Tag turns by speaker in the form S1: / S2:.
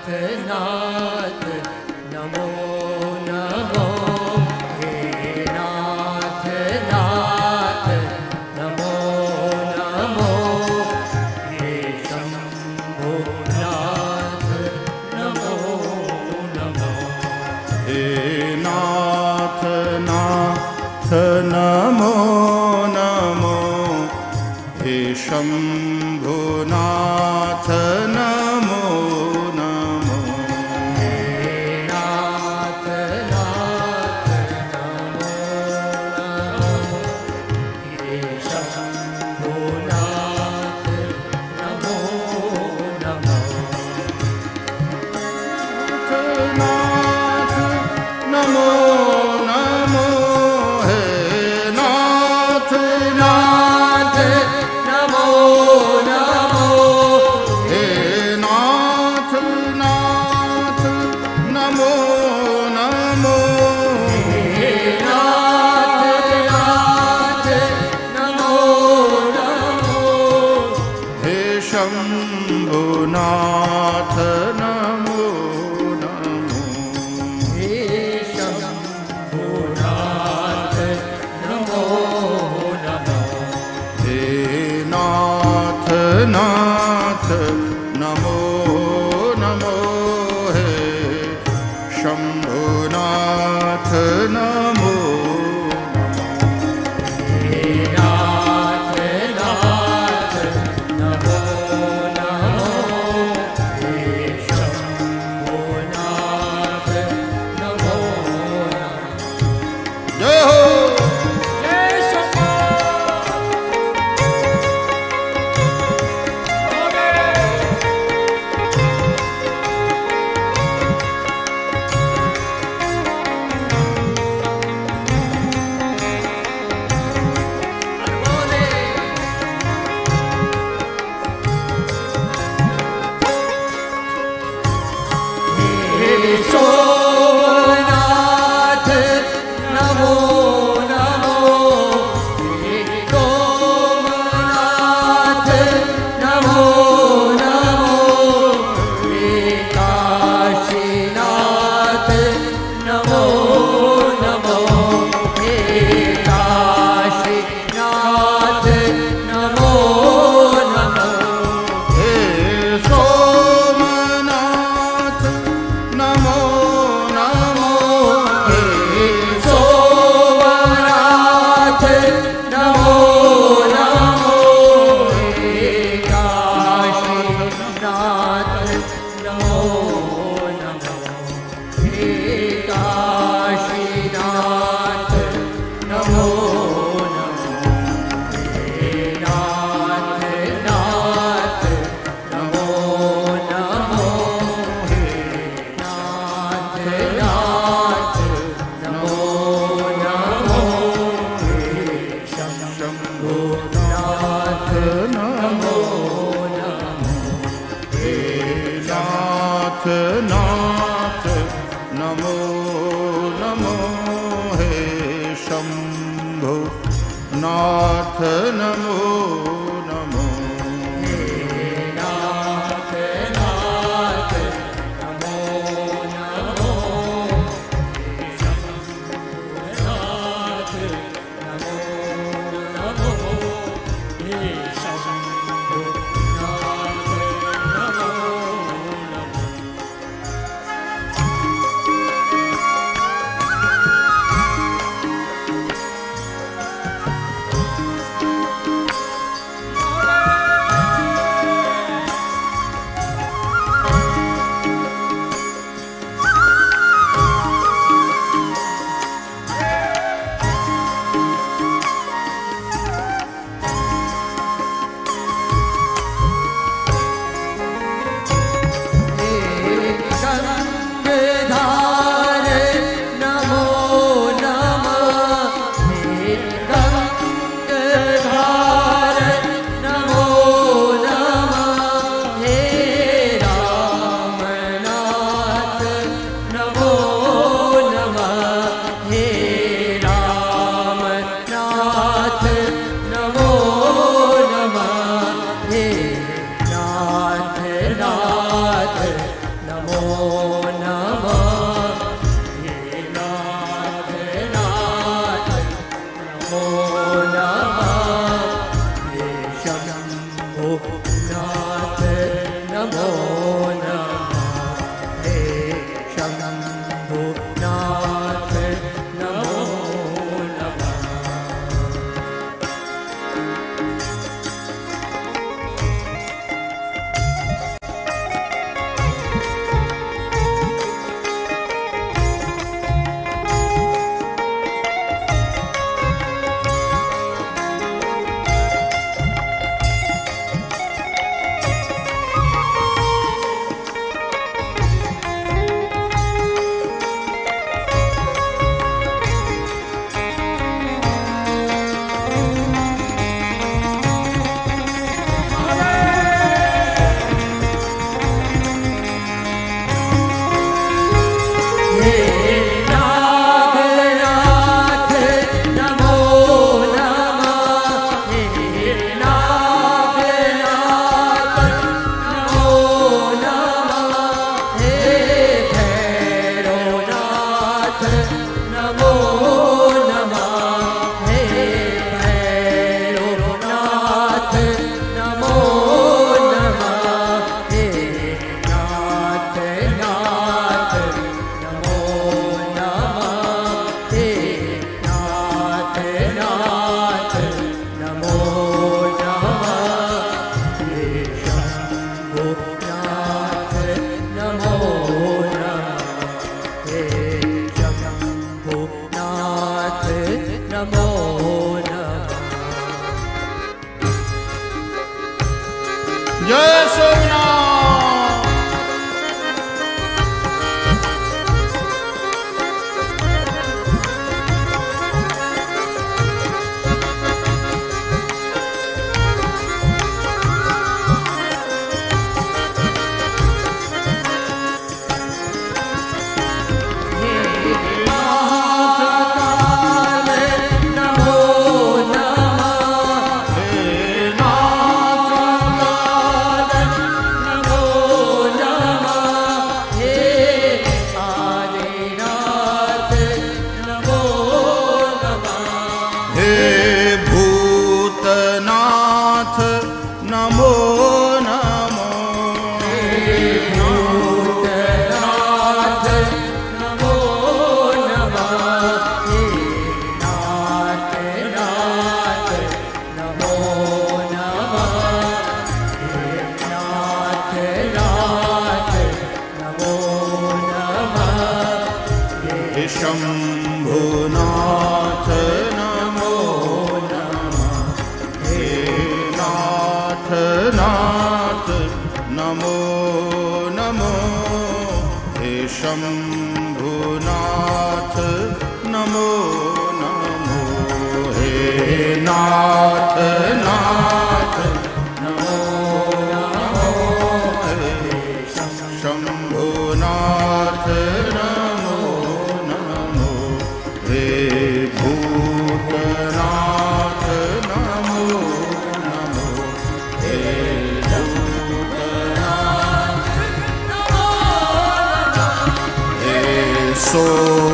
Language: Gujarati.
S1: નાથ નમો નમો હે નાથ નાથ નમો નમો હે શંભો નાથ નમો નમો
S2: હે નાથ નાથ નમો નમો હે શંભુનાથ નમો નમો
S1: હે નાથ નાથ નમો નમો હે શંભો નાથ નમો નમો
S2: નાથ નમો નમો હે નાથ
S1: નાથ નમો નમો
S2: હે નાથ નાથ નમો નમો
S1: હે નાથ નાથ નમો નમો
S2: હે શંભુનાથ નમો નમો
S1: હે શંભુનાથ નમો નમો
S2: હે નાથ નાથ નમો નમો હે શંભુનાથ નમો
S1: હે નાથ નાથ નમો નમો હે શંભુનાથ નમો નમો
S2: જય હો
S1: જય શંભો હે સોમનાથ નમો નમો હે સોમનાથ નમો નમો હે કાશીનાથ નમો નમો હે કાશીનાથ નમો નમો
S2: હે સોમનાથ નમો નમો હે
S1: સોમનાથ નમો નમો હે કાશીનાથ નમો નમો હે કાશીનાથ નમો નમો હે નાથ નાથ નમો નમો હે નાથ નાથ નમો નમો હે શંભુનાથ નમો નમો
S2: હે નાથ નાથ નમો નમો હે શંભો નાથ નમો નમો
S1: નાથ નાથ નમો નમો હે શંભુનાથ નમો નમો હે શંભુનાથ નમો નમો નમો નમઃ હે શંભુનાથ નમો નમઃ
S2: જય સોમનાથ. શંભુનાથ નમો નમઃ હે નાથ નાથ નમો નમો હે શંભુનાથ નમો નમો હે નાથ નાથ નમો નમો હે શંભુનાથ so